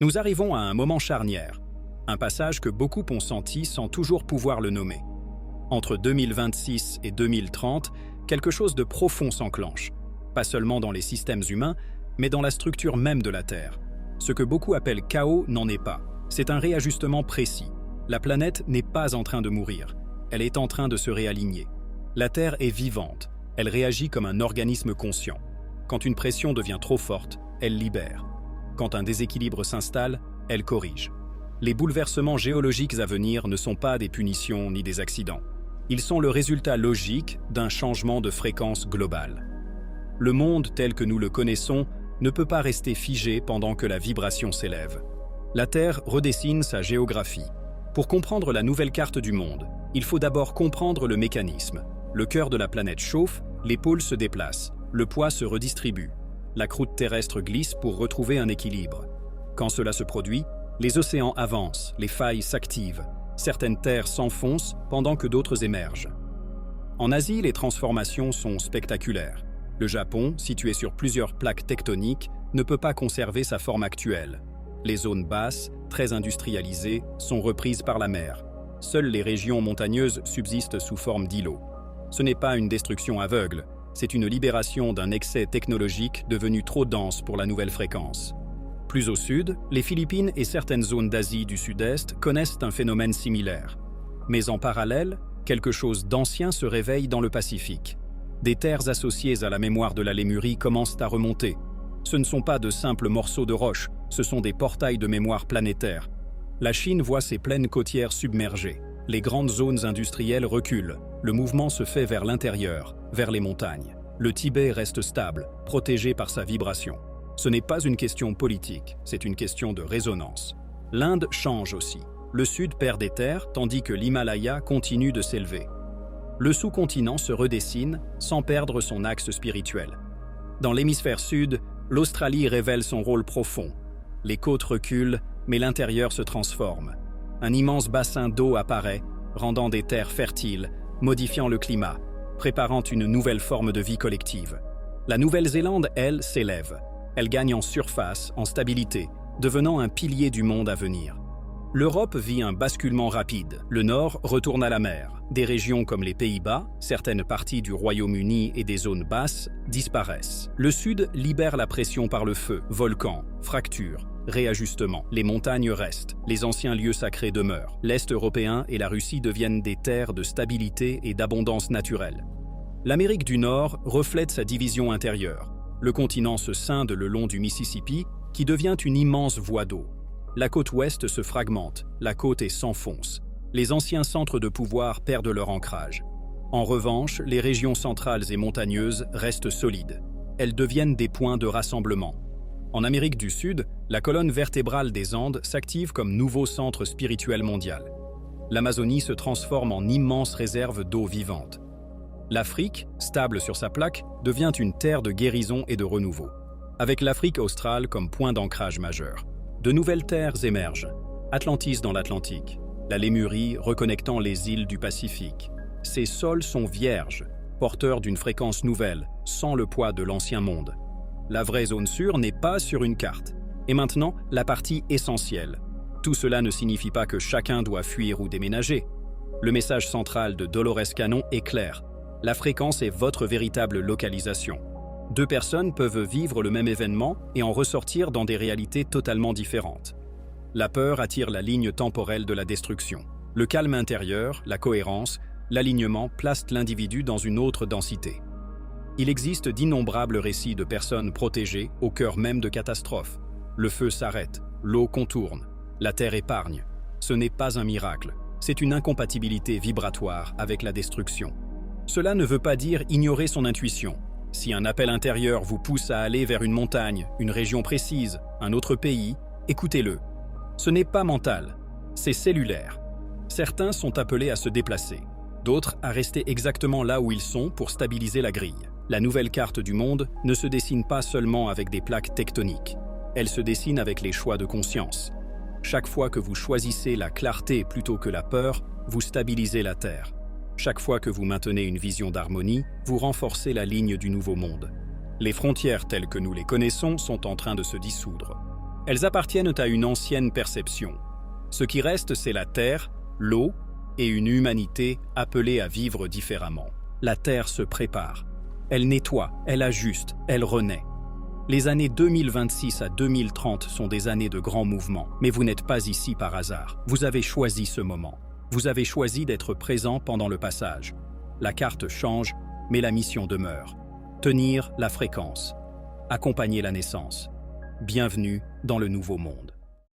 Nous arrivons à un moment charnière, un passage que beaucoup ont senti sans toujours pouvoir le nommer. Entre 2026 et 2030, quelque chose de profond s'enclenche, pas seulement dans les systèmes humains, mais dans la structure même de la Terre. Ce que beaucoup appellent chaos n'en est pas. C'est un réajustement précis. La planète n'est pas en train de mourir, elle est en train de se réaligner. La Terre est vivante, elle réagit comme un organisme conscient. Quand une pression devient trop forte, elle libère. Quand un déséquilibre s'installe, elle corrige. Les bouleversements géologiques à venir ne sont pas des punitions ni des accidents. Ils sont le résultat logique d'un changement de fréquence globale. Le monde tel que nous le connaissons ne peut pas rester figé pendant que la vibration s'élève. La Terre redessine sa géographie. Pour comprendre la nouvelle carte du monde, il faut d'abord comprendre le mécanisme. Le cœur de la planète chauffe, les pôles se déplacent, le poids se redistribue. La croûte terrestre glisse pour retrouver un équilibre. Quand cela se produit, les océans avancent, les failles s'activent. Certaines terres s'enfoncent pendant que d'autres émergent. En Asie, les transformations sont spectaculaires. Le Japon, situé sur plusieurs plaques tectoniques, ne peut pas conserver sa forme actuelle. Les zones basses, très industrialisées, sont reprises par la mer. Seules les régions montagneuses subsistent sous forme d'îlots. Ce n'est pas une destruction aveugle, c'est une libération d'un excès technologique devenu trop dense pour la nouvelle fréquence. Plus au sud, les Philippines et certaines zones d'Asie du Sud-Est connaissent un phénomène similaire. Mais en parallèle, quelque chose d'ancien se réveille dans le Pacifique. Des terres associées à la mémoire de la Lémurie commencent à remonter. Ce ne sont pas de simples morceaux de roche, ce sont des portails de mémoire planétaire. La Chine voit ses plaines côtières submergées. Les grandes zones industrielles reculent. Le mouvement se fait vers l'intérieur, vers les montagnes. Le Tibet reste stable, protégé par sa vibration. Ce n'est pas une question politique, c'est une question de résonance. L'Inde change aussi. Le Sud perd des terres, tandis que l'Himalaya continue de s'élever. Le sous-continent se redessine sans perdre son axe spirituel. Dans l'hémisphère sud, l'Australie révèle son rôle profond. Les côtes reculent, mais l'intérieur se transforme. Un immense bassin d'eau apparaît, rendant des terres fertiles, modifiant le climat, préparant une nouvelle forme de vie collective. La Nouvelle-Zélande, elle, s'élève. Elle gagne en surface, en stabilité, devenant un pilier du monde à venir. L'Europe vit un basculement rapide. Le Nord retourne à la mer. Des régions comme les Pays-Bas, certaines parties du Royaume-Uni et des zones basses disparaissent. Le Sud libère la pression par le feu, volcans, fractures, réajustements. Les montagnes restent, les anciens lieux sacrés demeurent. L'Est européen et la Russie deviennent des terres de stabilité et d'abondance naturelle. L'Amérique du Nord reflète sa division intérieure. Le continent se scinde le long du Mississippi, qui devient une immense voie d'eau. La côte ouest se fragmente, la côte est s'enfonce. Les anciens centres de pouvoir perdent leur ancrage. En revanche, les régions centrales et montagneuses restent solides. Elles deviennent des points de rassemblement. En Amérique du Sud, la colonne vertébrale des Andes s'active comme nouveau centre spirituel mondial. L'Amazonie se transforme en immense réserve d'eau vivante. L'Afrique, stable sur sa plaque, devient une terre de guérison et de renouveau, avec l'Afrique australe comme point d'ancrage majeur. De nouvelles terres émergent. Atlantis dans l'Atlantique, la Lémurie reconnectant les îles du Pacifique. Ces sols sont vierges, porteurs d'une fréquence nouvelle, sans le poids de l'ancien monde. La vraie zone sûre n'est pas sur une carte. Et maintenant, la partie essentielle. Tout cela ne signifie pas que chacun doit fuir ou déménager. Le message central de Dolores Cannon est clair. La fréquence est votre véritable localisation. Deux personnes peuvent vivre le même événement et en ressortir dans des réalités totalement différentes. La peur attire la ligne temporelle de la destruction. Le calme intérieur, la cohérence, l'alignement placent l'individu dans une autre densité. Il existe d'innombrables récits de personnes protégées au cœur même de catastrophes. Le feu s'arrête, l'eau contourne, la terre épargne. Ce n'est pas un miracle, c'est une incompatibilité vibratoire avec la destruction. Cela ne veut pas dire ignorer son intuition. Si un appel intérieur vous pousse à aller vers une montagne, une région précise, un autre pays, écoutez-le. Ce n'est pas mental, c'est cellulaire. Certains sont appelés à se déplacer, d'autres à rester exactement là où ils sont pour stabiliser la grille. La nouvelle carte du monde ne se dessine pas seulement avec des plaques tectoniques, elle se dessine avec les choix de conscience. Chaque fois que vous choisissez la clarté plutôt que la peur, vous stabilisez la Terre. Chaque fois que vous maintenez une vision d'harmonie, vous renforcez la ligne du nouveau monde. Les frontières telles que nous les connaissons sont en train de se dissoudre. Elles appartiennent à une ancienne perception. Ce qui reste, c'est la Terre, l'eau et une humanité appelée à vivre différemment. La Terre se prépare. Elle nettoie, elle ajuste, elle renaît. Les années 2026 à 2030 sont des années de grands mouvements, mais vous n'êtes pas ici par hasard. Vous avez choisi ce moment. Vous avez choisi d'être présent pendant le passage. La carte change, mais la mission demeure. Tenir la fréquence. Accompagner la naissance. Bienvenue dans le nouveau monde.